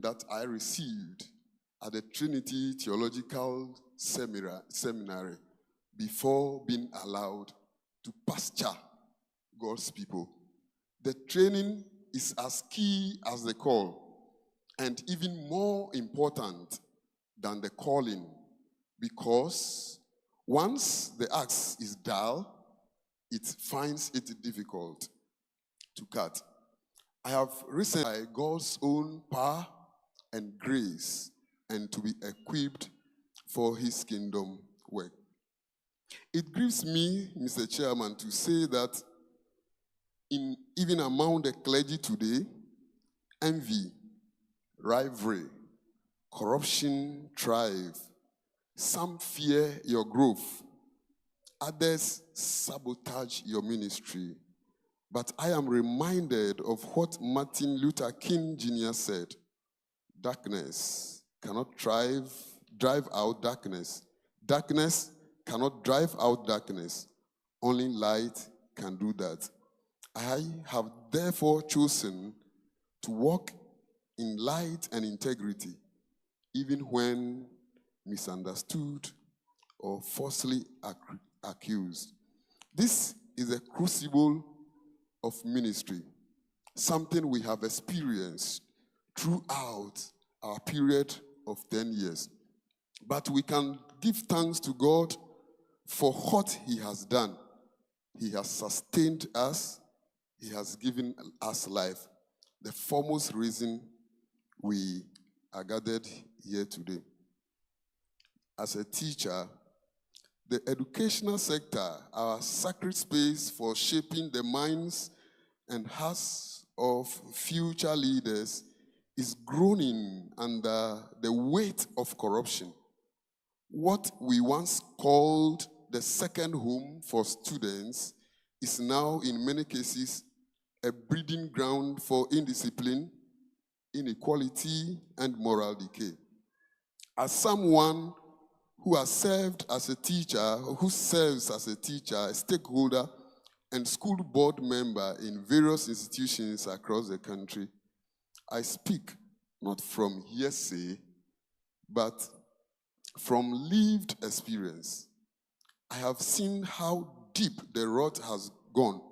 that I received at the Trinity Theological Seminary before being allowed to pasture God's people. The training is as key as the call, and even more important than the calling, because once the axe is dull, it finds it difficult to cut. I have recently, by God's own power and grace, and to be equipped for his kingdom work. It grieves me, Mr. Chairman, to say that even among the clergy today, envy, rivalry, corruption thrive. Some fear your growth. Others sabotage your ministry. But I am reminded of what Martin Luther King Jr. said. Darkness cannot drive out darkness. Darkness cannot drive out darkness. Only light can do that. I have therefore chosen to walk in light and integrity, even when misunderstood or falsely accused. This is a crucible of ministry, something we have experienced throughout our period of 10 years. But we can give thanks to God for what he has done. He has sustained us. He has given us life. The foremost reason we are gathered here today. As a teacher, the educational sector, our sacred space for shaping the minds and hearts of future leaders, is groaning under the weight of corruption. What we once called the second home for students is now, in many cases, a breeding ground for indiscipline, inequality, and moral decay. As someone who has served as a teacher, who serves as a teacher, a stakeholder, and school board member in various institutions across the country, I speak not from hearsay, but from lived experience. I have seen how deep the rot has gone.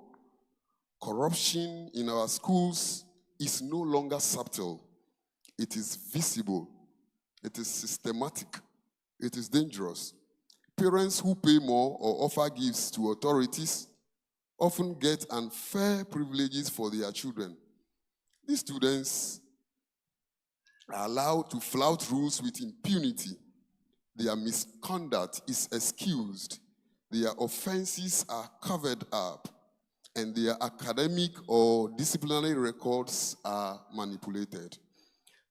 Corruption in our schools is no longer subtle. It is visible. It is systematic. It is dangerous. Parents who pay more or offer gifts to authorities often get unfair privileges for their children. These students are allowed to flout rules with impunity. Their misconduct is excused. Their offenses are covered up, and their academic or disciplinary records are manipulated.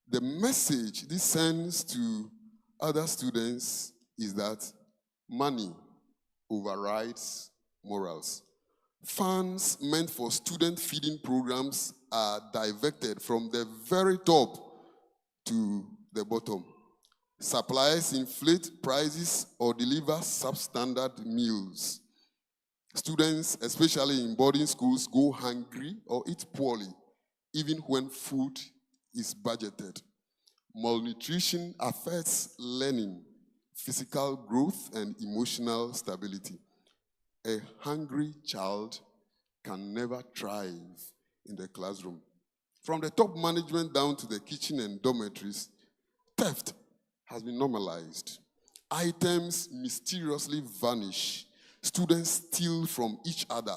The message this sends to other students is that money overrides morals. Funds meant for student feeding programs are diverted from the very top to the bottom. Suppliers inflate prices or deliver substandard meals. Students, especially in boarding schools, go hungry or eat poorly, even when food is budgeted. Malnutrition affects learning, physical growth, and emotional stability. A hungry child can never thrive in the classroom. From the top management down to the kitchen and dormitories, theft has been normalized. Items mysteriously vanish. Students steal from each other,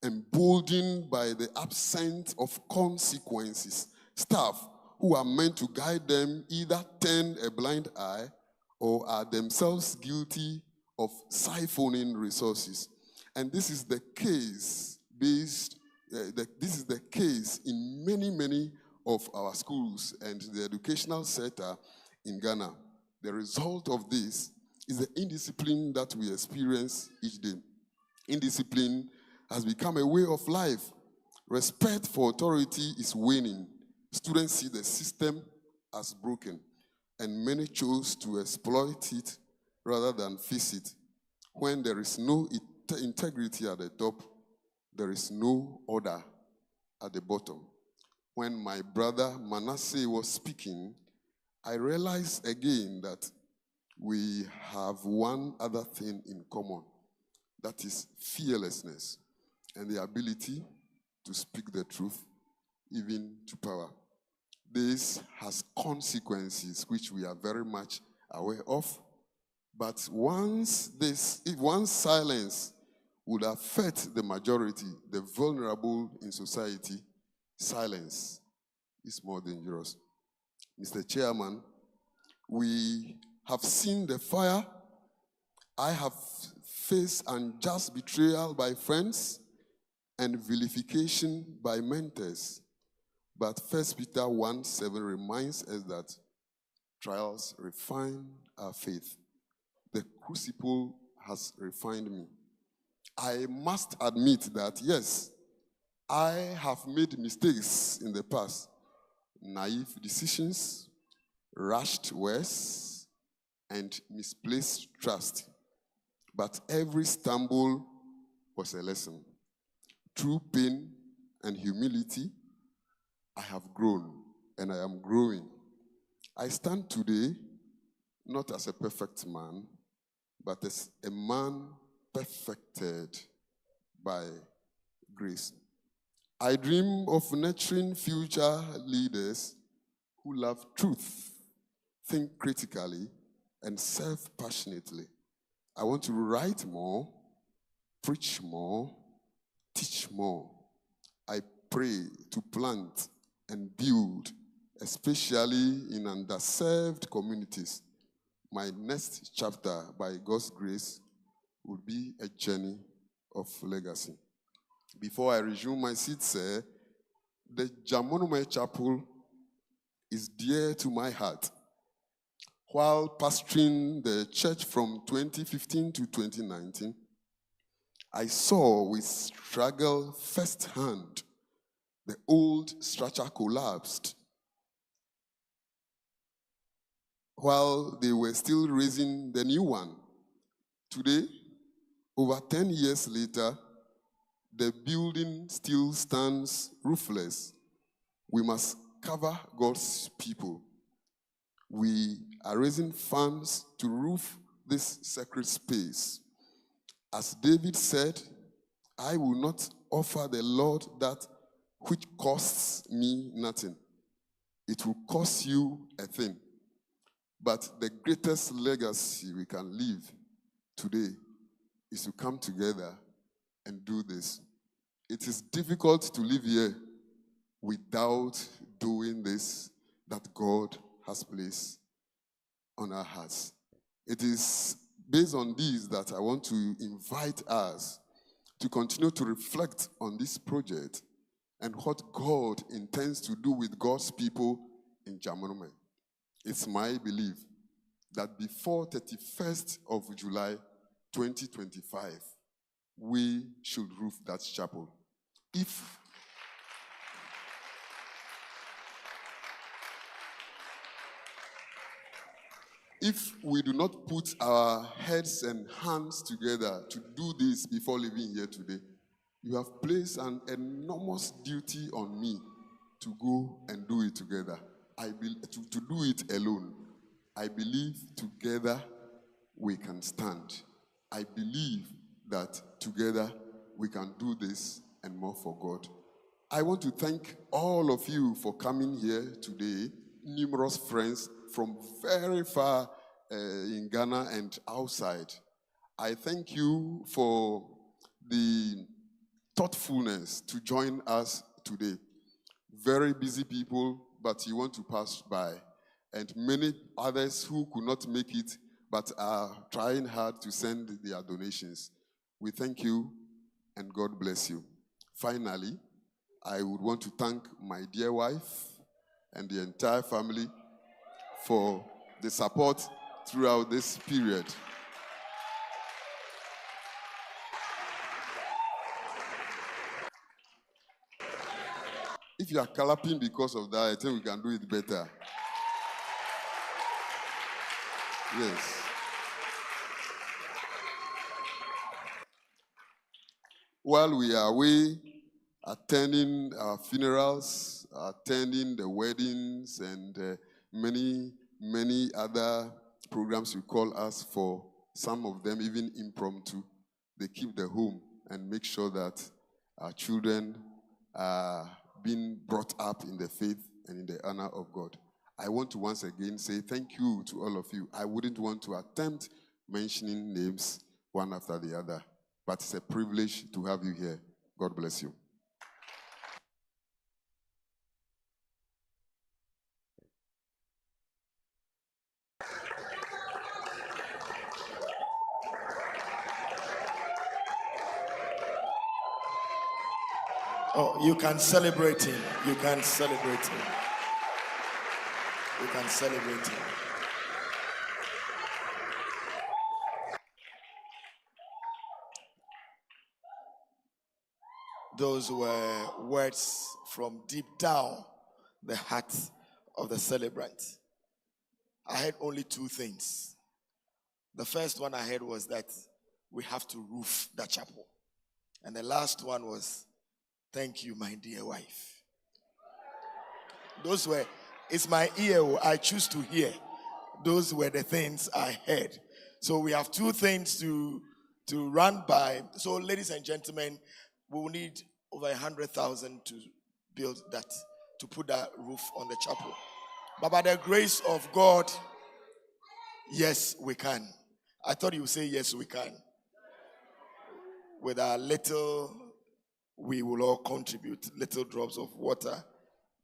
emboldened by the absence of consequences. Staff who are meant to guide them either turn a blind eye or are themselves guilty of siphoning resources. And this is the case in many of our schools and the educational sector in Ghana. The result of this is the indiscipline that we experience each day. Indiscipline has become a way of life. Respect for authority is waning. Students see the system as broken, and many choose to exploit it rather than fix it. When there is no integrity at the top, there is no order at the bottom. when my brother Manasseh was speaking, I realized again that we have one other thing in common. That is fearlessness and the ability to speak the truth, even to power. This has consequences which we are very much aware of. But if one silence would affect the majority, the vulnerable in society, silence is more dangerous. Mr. Chairman, we have seen the fire. I have faced unjust betrayal by friends and vilification by mentors. But 1 Peter 1:7 reminds us that trials refine our faith. The crucible has refined me. I must admit that, yes, I have made mistakes in the past. Naive decisions, rushed words, and misplaced trust. But every stumble was a lesson. Through pain and humility, I have grown and I am growing. I stand today not as a perfect man, but as a man perfected by grace. I dream of nurturing future leaders who love truth, think critically, and serve passionately. I want to write more, preach more, teach more. I pray to plant and build, especially in underserved communities. My next chapter, by God's grace, will be a journey of legacy. Before I resume my seat, sir, the Jamonome Chapel is dear to my heart. While pastoring the church from 2015 to 2019, I saw with struggle firsthand the old structure collapsed while they were still raising the new one. Today, over 10 years later, the building still stands roofless. We must cover God's people. We are raising funds to roof this sacred space. As David said, I will not offer the Lord that which costs me nothing. It will cost you a thing. But the greatest legacy we can leave today is to come together and do this. It is difficult to live here without doing this that God has placed on our hearts. It is based on these that I want to invite us to continue to reflect on this project and what God intends to do with God's people in Jamonome. It's my belief that before 31st of July 2025, we should roof that chapel. If we do not put our heads and hands together to do this before leaving here today, you have placed an enormous duty on me to go and do it together. To do it alone. I believe together we can stand. I believe that together we can do this and more for God. I want to thank all of you for coming here today, numerous friends from very far in Ghana and outside. I thank you for the thoughtfulness to join us today. Very busy people, but you want to pass by. And many others who could not make it, but are trying hard to send their donations. We thank you, and God bless you. Finally, I would want to thank my dear wife and the entire family for the support throughout this period. If you are clapping because of that, I think we can do it better. Yes. While we are away attending our funerals, attending the weddings and many other programs you call us for, some of them even impromptu. They keep the home and make sure that our children are being brought up in the faith and in the honor of God. I want to once again say thank you to all of you. I wouldn't want to attempt mentioning names one after the other, but it's a privilege to have you here. God bless you. Oh, you can celebrate him. You can celebrate him. You can celebrate him. Those were words from deep down the heart of the celebrant. I heard only two things. The first one I heard was that we have to roof the chapel. And the last one was, thank you, my dear wife. Those were, it's my ear, I choose to hear. Those were the things I heard. So we have two things to run by. So ladies and gentlemen, we will need over 100,000 to build that, to put that roof on the chapel. But by the grace of God, yes, we can. I thought you would say yes, we can. With our little, we will all contribute. Little drops of water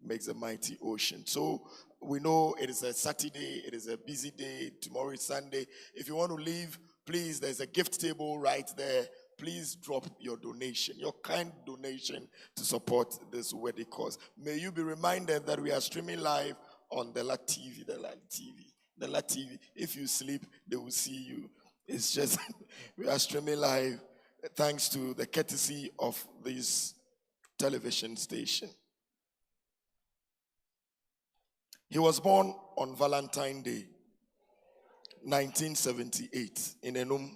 makes a mighty ocean. So we know it is a Saturday, it is a busy day, tomorrow is Sunday. If you want to leave, please, there's a gift table right there. Please drop your donation, your kind donation to support this worthy cause. May you be reminded that we are streaming live on the LAT TV, the LAT TV. The LAT TV, if you sleep, they will see you. It's just, we are streaming live thanks to the courtesy of this television station. He was born on Valentine's Day, 1978, in Enum,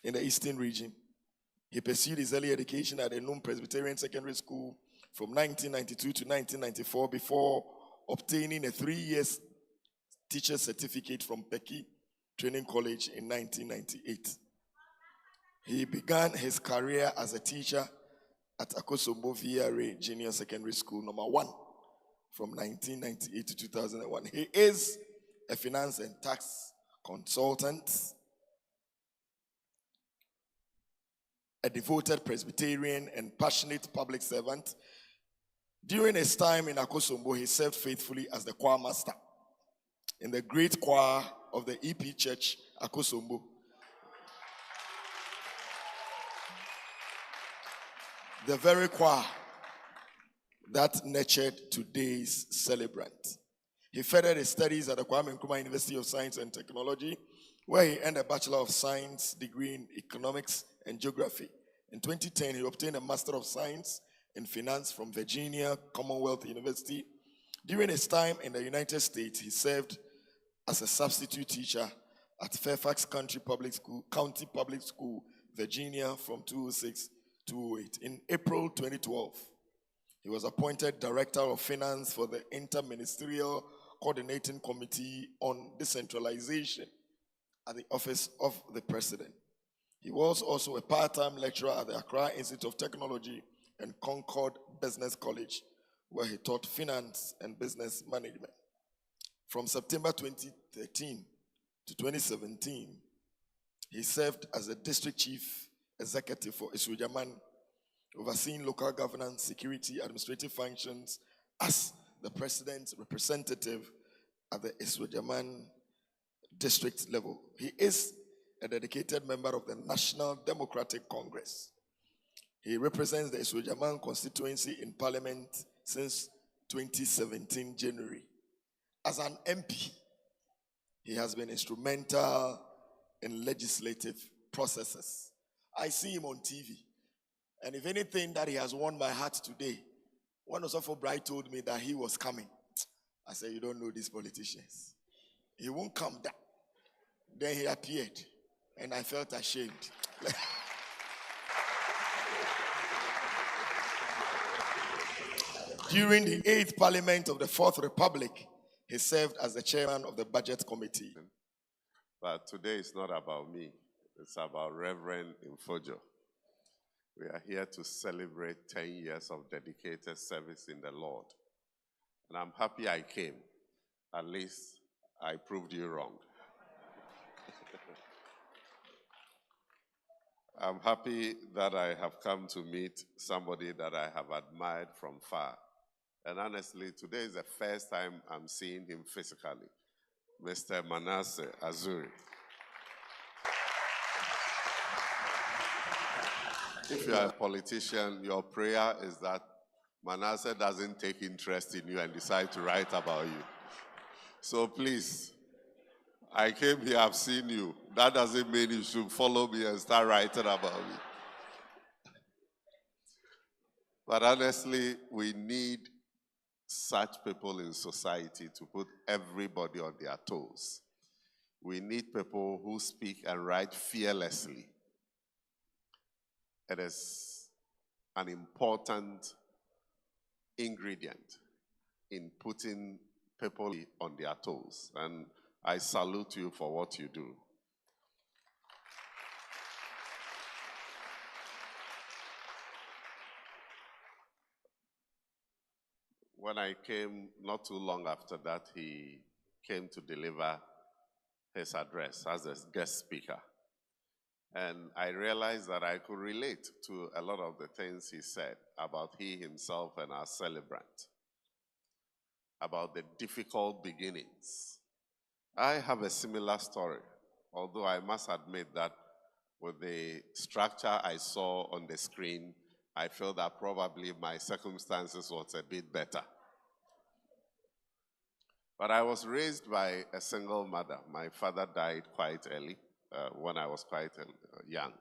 in the Eastern region. He pursued his early education at Enum Presbyterian Secondary School from 1992 to 1994 before obtaining a 3-year teacher certificate from Peki Training College in 1998. He began his career as a teacher at Akosombo VRA Junior Secondary School number 1 from 1998 to 2001. He is a finance and tax consultant, a devoted Presbyterian and passionate public servant. During his time in Akosombo, he served faithfully as the choir master in the great choir of the EP Church, Akosombo. The very choir that nurtured today's celebrant. He furthered his studies at the Kwame Nkrumah University of Science and Technology, where he earned a Bachelor of Science degree in Economics and Geography. In 2010, he obtained a Master of Science in Finance from Virginia Commonwealth University. During his time in the United States, he served as a substitute teacher at Fairfax County Public School, Virginia from 2006 to 2008. In April 2012, he was appointed Director of Finance for the Interministerial Coordinating Committee on Decentralization at the Office of the President. He was also a part-time lecturer at the Accra Institute of Technology and Concord Business College, where he taught finance and business management. From September 2013 to 2017, he served as the District Chief Executive for Isujaman, overseeing local governance, security, administrative functions as the President's representative at the Isujaman district level. He is a dedicated member of the National Democratic Congress. He represents the Isujaman constituency in Parliament since 2017 January. As an MP, he has been instrumental in legislative processes. I see him on TV. And if anything that he has won my heart today, one of Sofo Bright told me that he was coming. I said, you don't know these politicians. He won't come down. Then he appeared, and I felt ashamed. During the 8th Parliament of the 4th Republic, he served as the chairman of the Budget Committee. But today is not about me. It's about Reverend Nfodzo. We are here to celebrate 10 years of dedicated service in the Lord. And I'm happy I came. At least I proved you wrong. I'm happy that I have come to meet somebody that I have admired from far. And honestly, today is the first time I'm seeing him physically, Mr. Manasseh Azuri. If you are a politician, your prayer is that Manasseh doesn't take interest in you and decide to write about you. So please, I came here, I've seen you. That doesn't mean you should follow me and start writing about me. But honestly, we need such people in society to put everybody on their toes. We need people who speak and write fearlessly. It is an important ingredient in putting people on their toes. And I salute you for what you do. When I came, not too long after that, he came to deliver his address as a guest speaker. And I realized that I could relate to a lot of the things he said about he himself and our celebrant, about the difficult beginnings. I have a similar story, although I must admit that with the structure I saw on the screen, I feel that probably my circumstances was a bit better. But I was raised by a single mother. My father died quite early, when I was quite young.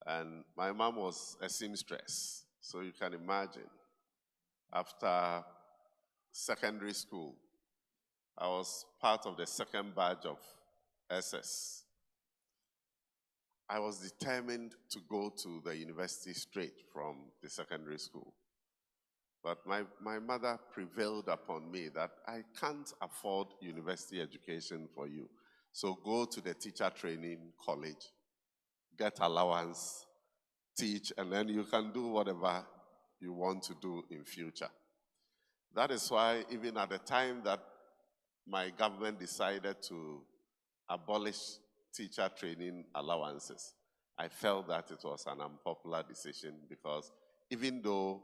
And my mom was a seamstress. So you can imagine, after secondary school, I was part of the second batch of SS. I was determined to go to the university straight from the secondary school. But my mother prevailed upon me that I can't afford university education for you. So go to the teacher training college, get allowance, teach, and then you can do whatever you want to do in future. That is why even at the time that my government decided to abolish teacher training allowances, I felt that it was an unpopular decision because even though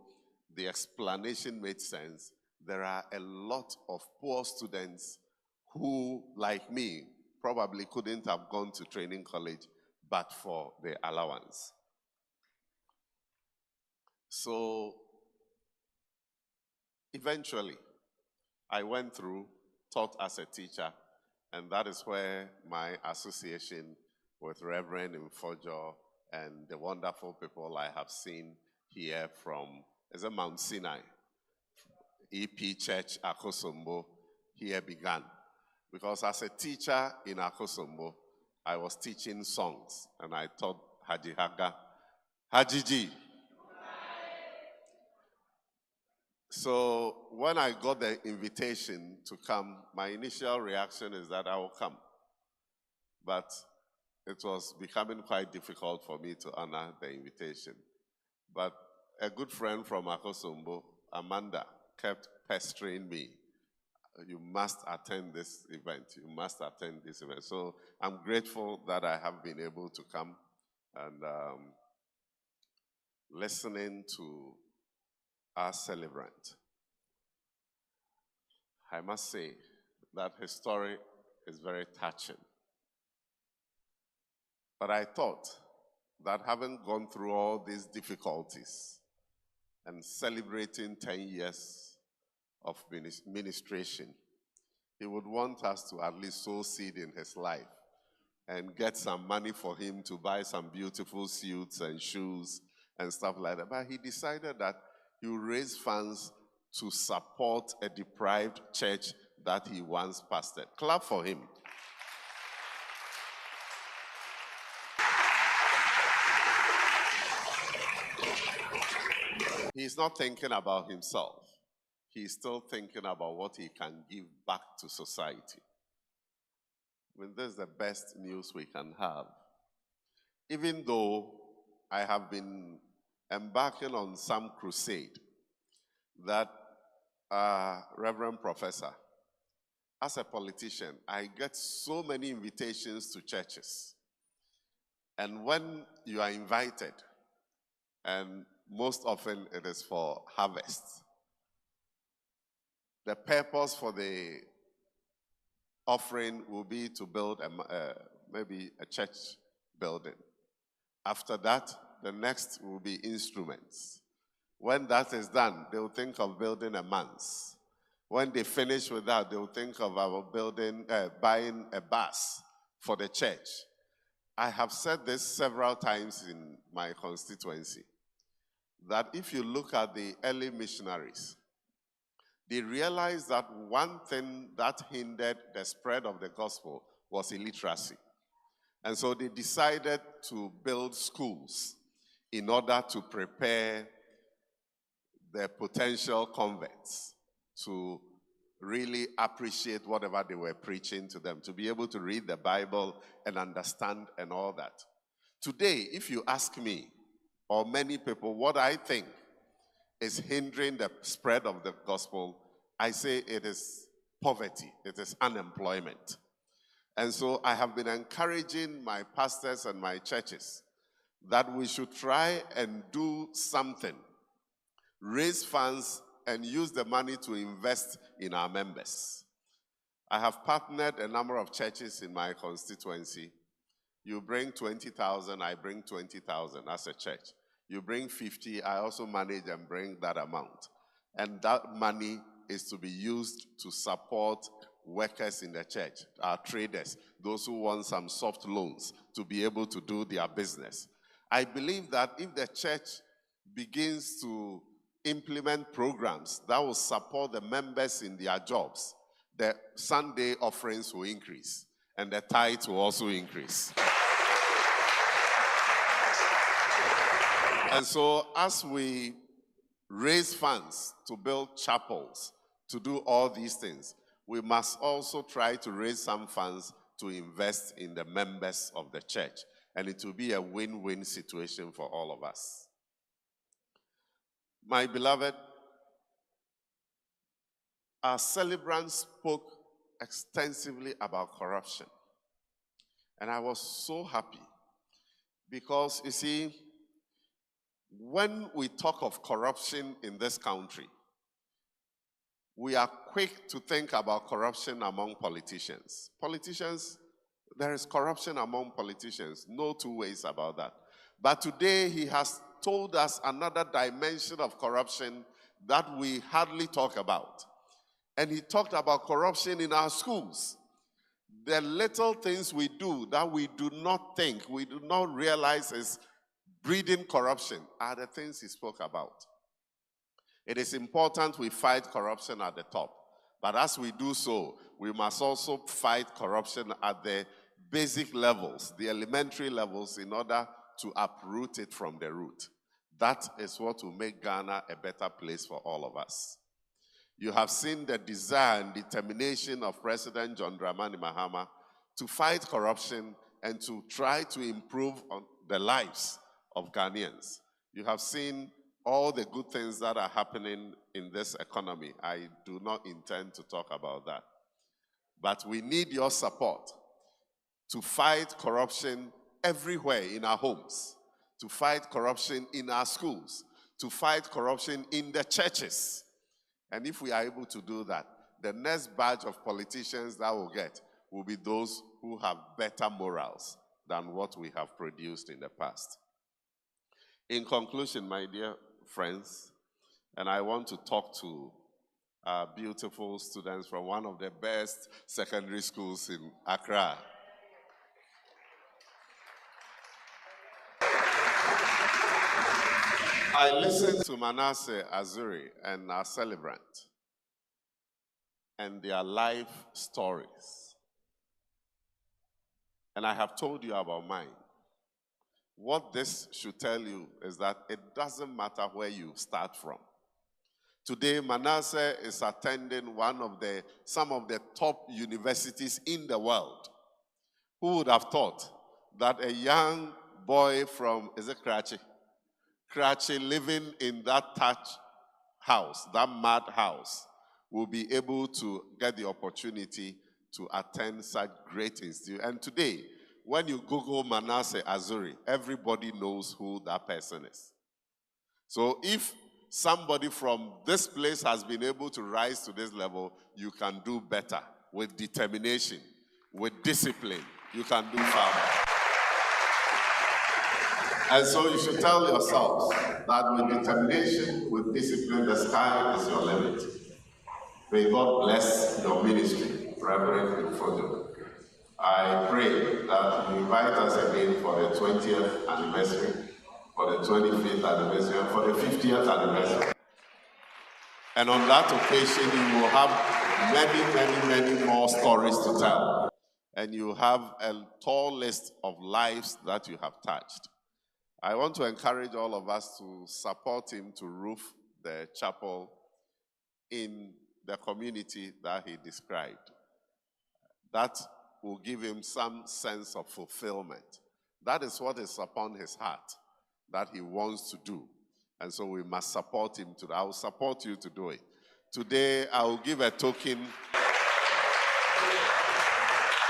the explanation made sense, there are a lot of poor students who, like me, probably couldn't have gone to training college but for the allowance. So eventually, I went through, taught as a teacher, and that is where my association with Reverend Nfodzo and the wonderful people I have seen here from Mount Sinai, EP Church, Akosombo, here began. Because as a teacher in Akosombo, I was teaching songs, and I taught Haji Haga, Hajiji. So when I got the invitation to come, my initial reaction is that I will come. But it was becoming quite difficult for me to honor the invitation. But a good friend from Akosombo, Amanda, kept pestering me. You must attend this event. You must attend this event. So I'm grateful that I have been able to come and listening to our celebrant. I must say that his story is very touching. But I thought that having gone through all these difficulties and celebrating 10 years of ministration, he would want us to at least sow seed in his life and get some money for him to buy some beautiful suits and shoes and stuff like that. But he decided that he would raise funds to support a deprived church that he once pastored. Clap for him. He's not thinking about himself. he's still thinking about what he can give back to society. I mean, this is the best news we can have. Even though I have been embarking on some crusade that, Reverend Professor, as a politician, I get so many invitations to churches. And when you are invited, and most often it is for harvest, the purpose for the offering will be to build maybe a church building. After that, the next will be instruments. When that is done, they will think of building a manse. When they finish with that, they will think of buying a bus for the church. I have said this several times in my constituency, that if you look at the early missionaries, they realized that one thing that hindered the spread of the gospel was illiteracy. And so they decided to build schools in order to prepare the potential converts to really appreciate whatever they were preaching to them, to be able to read the Bible and understand and all that. Today, if you ask me, or many people, what I think is hindering the spread of the gospel, I say it is poverty, it is unemployment. And so I have been encouraging my pastors and my churches that we should try and do something, raise funds and use the money to invest in our members. I have partnered a number of churches in my constituency. You bring 20,000, I bring 20,000 as a church. You bring 50, I also manage and bring that amount. And that money is to be used to support workers in the church, our traders, those who want some soft loans to be able to do their business. I believe that if the church begins to implement programs that will support the members in their jobs, the Sunday offerings will increase and the tithe will also increase. And so as we raise funds to build chapels, to do all these things, we must also try to raise some funds to invest in the members of the church. And it will be a win-win situation for all of us. My beloved, our celebrant spoke extensively about corruption. And I was so happy because, you see, when we talk of corruption in this country, we are quick to think about corruption among politicians. Politicians, there is corruption among politicians, no two ways about that. But today he has told us another dimension of corruption that we hardly talk about. And he talked about corruption in our schools. The little things we do that we do not think, we do not realize is breeding corruption are the things he spoke about. It is important we fight corruption at the top. But as we do so, we must also fight corruption at the basic levels, the elementary levels, in order to uproot it from the root. That is what will make Ghana a better place for all of us. You have seen the desire and determination of President John Dramani Mahama to fight corruption and to try to improve on the lives of Ghanaians. You have seen all the good things that are happening in this economy. I do not intend to talk about that. But we need your support to fight corruption everywhere in our homes, to fight corruption in our schools, to fight corruption in the churches. And if we are able to do that, the next batch of politicians that we'll get will be those who have better morals than what we have produced in the past. In conclusion, my dear friends, and I want to talk to our beautiful students from one of the best secondary schools in Accra. I listened to Manasseh, Azuri, and our celebrant, and their life stories. And I have told you about mine. What this should tell you is that it doesn't matter where you start from. Today, Manasseh is attending some of the top universities in the world. Who would have thought that a young boy from, is it Karachi? Karachi, living in that thatch house, that mad house, will be able to get the opportunity to attend such great institute. And today, when you Google Manasseh Azuri, everybody knows who that person is. So if somebody from this place has been able to rise to this level, you can do better with determination, with discipline. You can do far better. And so you should tell yourselves that with determination, with discipline, the sky is your limit. May God bless your ministry, Reverend Nfodzo'S. I pray that you invite us again for the 20th anniversary, for the 25th anniversary, and for the 50th anniversary. And on that occasion, you will have many more stories to tell. And you have a tall list of lives that you have touched. I want to encourage all of us to support him to roof the chapel in the community that he described. That will give him some sense of fulfillment. That is what is upon his heart that he wants to do. And so we must support him to. I will support you to do it. Today, I will give a token.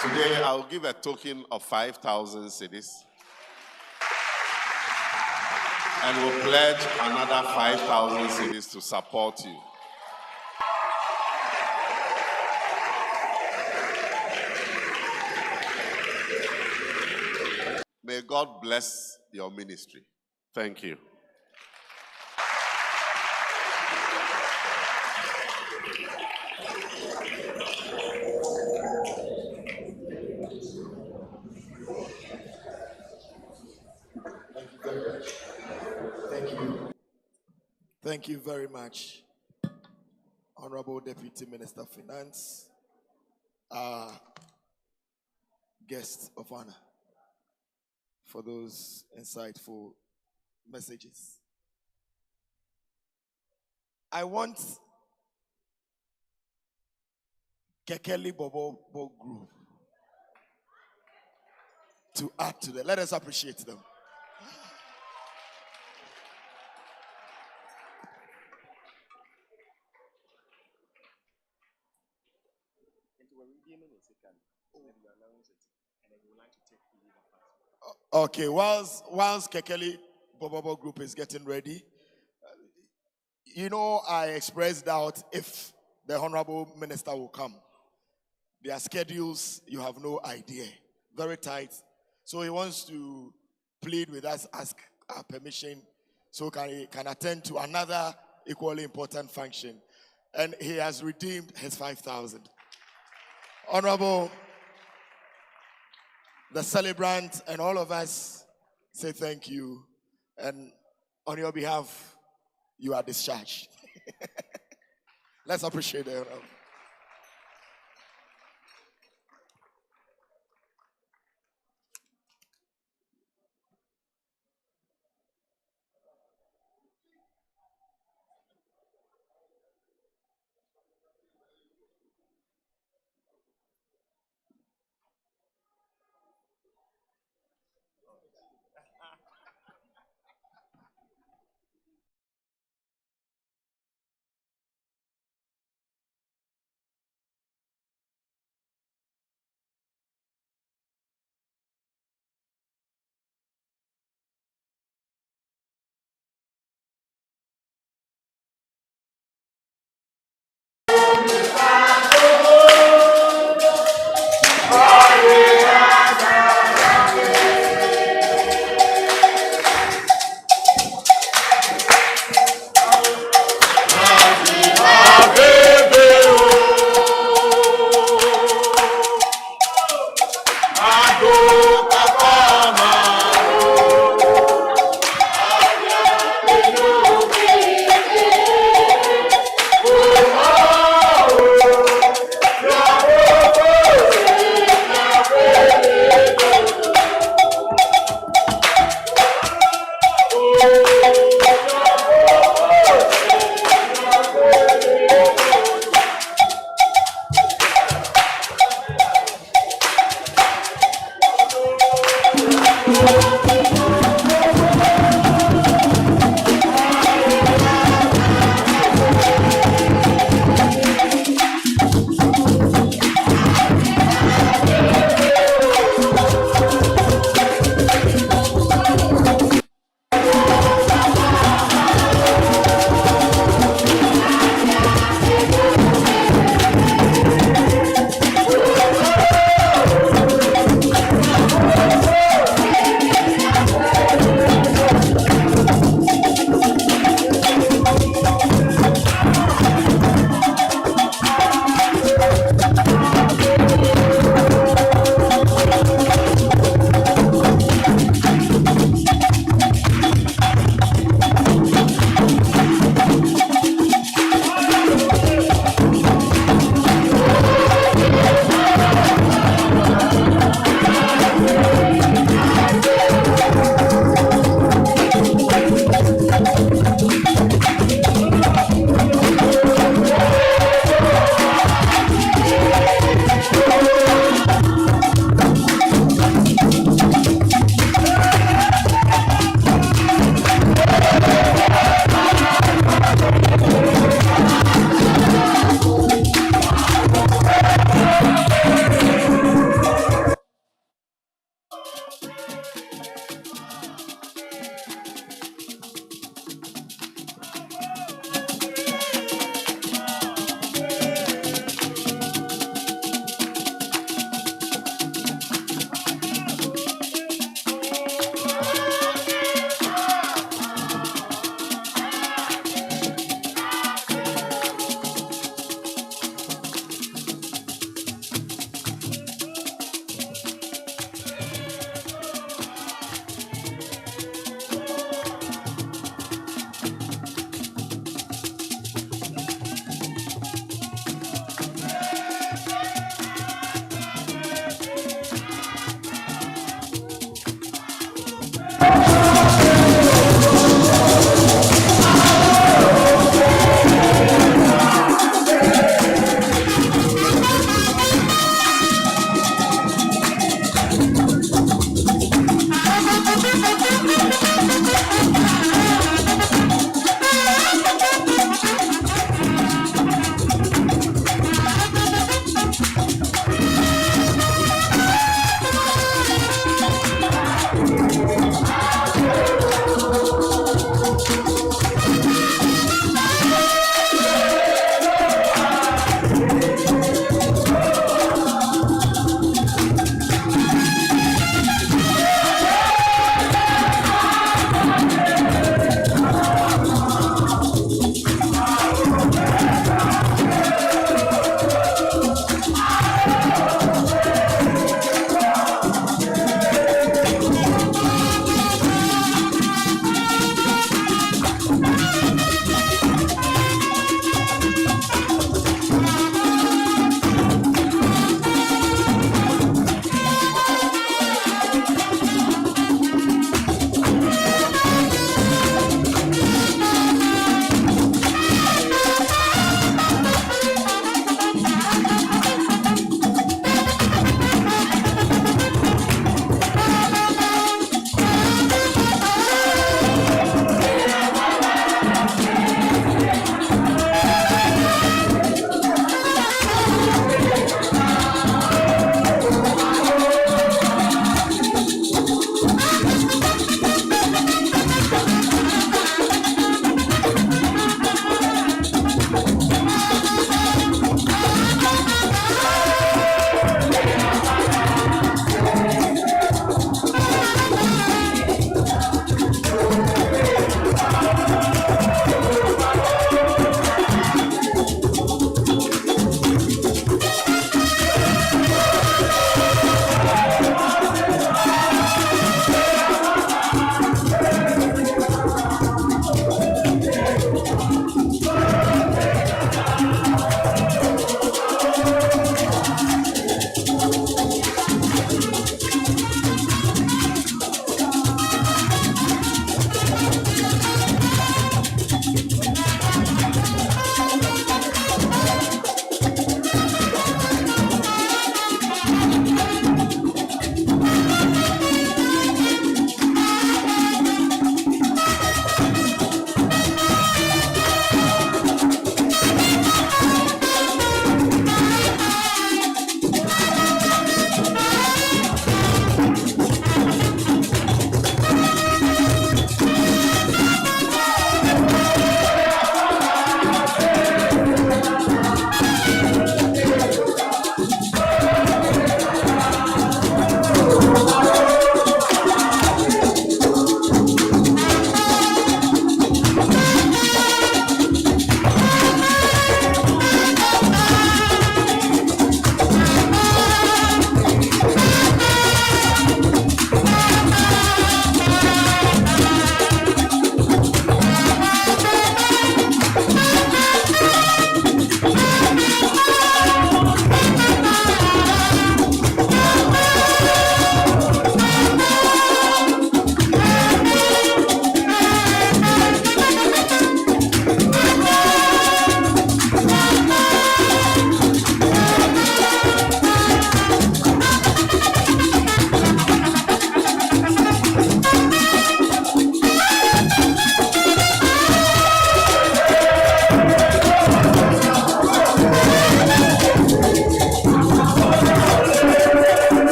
Today, I will give a token of 5,000 cedis. And we'll pledge another 5,000 cedis to support you. May God bless your ministry. Thank you. Thank you very much, Honorable Deputy Minister of Finance, guest of honor, for those insightful messages. I want Kekeli Bobo Group to add to that. Let us appreciate them. Okay, whilst Kekeli Bobo Group is getting ready, I expressed doubt if the Honorable Minister will come. Their schedules, you have no idea. Very tight. So he wants to plead with us, ask our permission, so he can attend to another equally important function. And he has redeemed his 5,000. Honorable, the celebrant and all of us say thank you. And on your behalf, you are discharged. Let's appreciate it.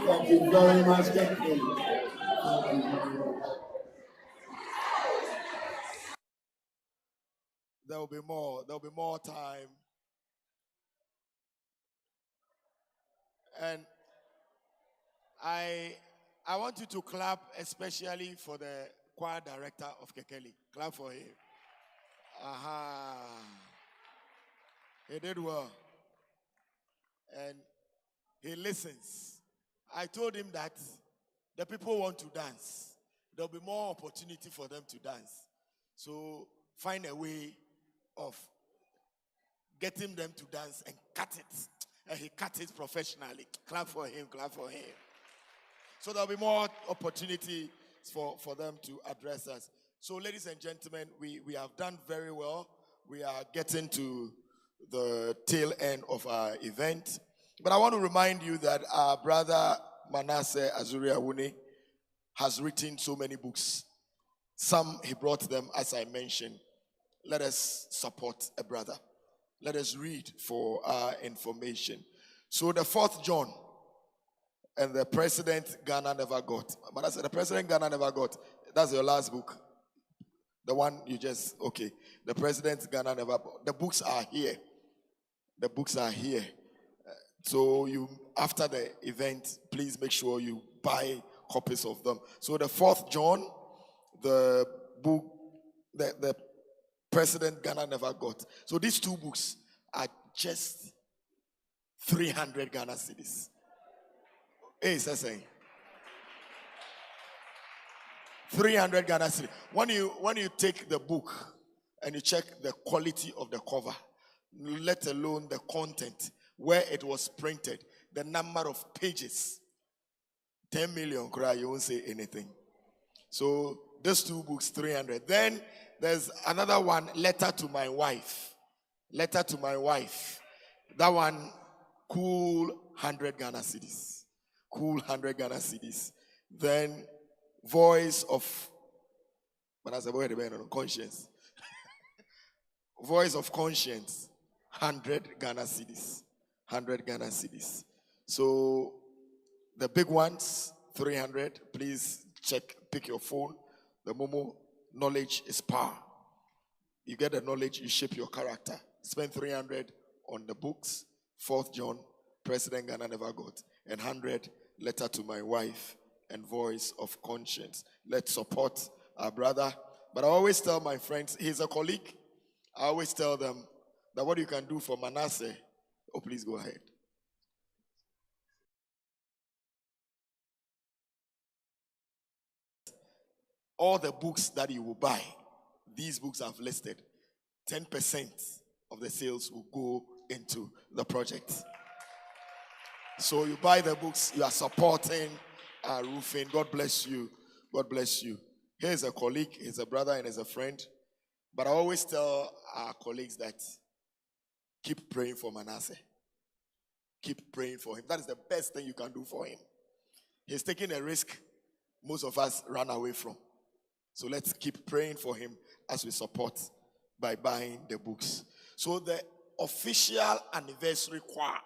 Thank you very much. Thank you. There will be more. There will be more time. And I want you to clap, especially for the choir director of Kekeli. Clap for him. Aha. He did well. And he listens. I told him that the people want to dance. There'll be more opportunity for them to dance. So find a way of getting them to dance and cut it. And he cut it professionally. Clap for him, clap for him. So there'll be more opportunity for them to address us. So ladies and gentlemen, we have done very well. We are getting to the tail end of our event. But I want to remind you that our brother Manasseh Azuriawuni has written so many books. Some he brought them, as I mentioned. Let us support a brother. Let us read for our information. So the 4th John and the President Ghana Never Got. Manasseh, the President Ghana Never Got. That's your last book. The one you just, okay. The President Ghana Never Got. The books are here. The books are here. So you, after the event, please make sure you buy copies of them. So the 4th John, the book, the President Ghana Never Got. So these two books are just 300 Ghana cedis. Hey, saying 300 Ghana cedis. When you take the book and you check the quality of the cover, let alone the content, where it was printed, the number of pages, 10 million cry, you won't say anything. So these two books, 300. Then there's another one, Letter to My Wife. Letter to My Wife. That one, cool 100 Ghana cedis. Cool 100 Ghana cedis. Then Voice of Conscience. Voice of Conscience, 100 Ghana cedis. 100 Ghana cedis. So the big ones, 300. Please pick your phone. The Momo, knowledge is power. You get the knowledge, you shape your character. Spend 300 on the books, 4th John, President Ghana Never Got, and 100, Letter to My Wife, and Voice of Conscience. Let's support our brother. But I always tell my friends, he's a colleague. I always tell them that what you can do for Manasseh, oh, please go ahead. All the books that you will buy, these books I've listed, 10% of the sales will go into the project. So you buy the books, you are supporting our roofing. God bless you. God bless you. Here's a colleague, he's a brother, and he's a friend. But I always tell our colleagues that keep praying for Manasseh. Keep praying for him. That is the best thing you can do for him. He's taking a risk most of us run away from. So let's keep praying for him as we support by buying the books. So the official anniversary choir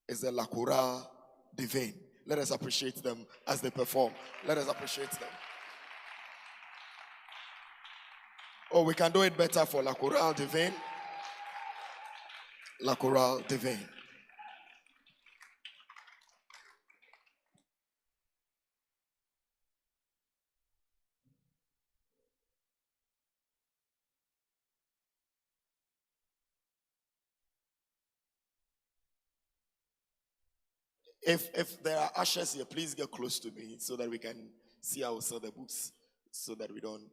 is the La Chorale Divine. Let us appreciate them as they perform. Let us appreciate them. Oh, we can do it better for La Chorale Divine. La Chorale Divine. If there are ushers here, please get close to me so that we can see how we sell the books so that we don't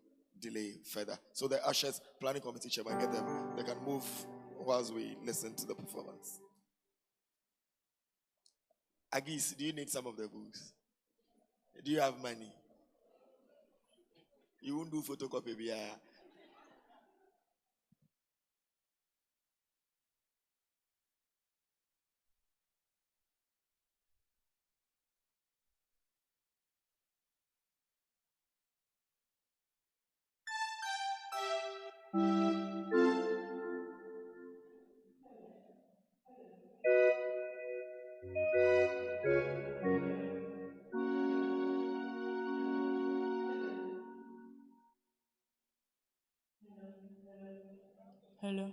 delay further. So the ushers, planning committee chairman, get them. They can move whilst we listen to the performance. Agis, do you need some of the books? Do you have money? You won't do photocopy. Hello.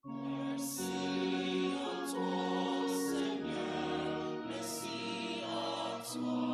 Merci à toi, Seigneur, merci à toi.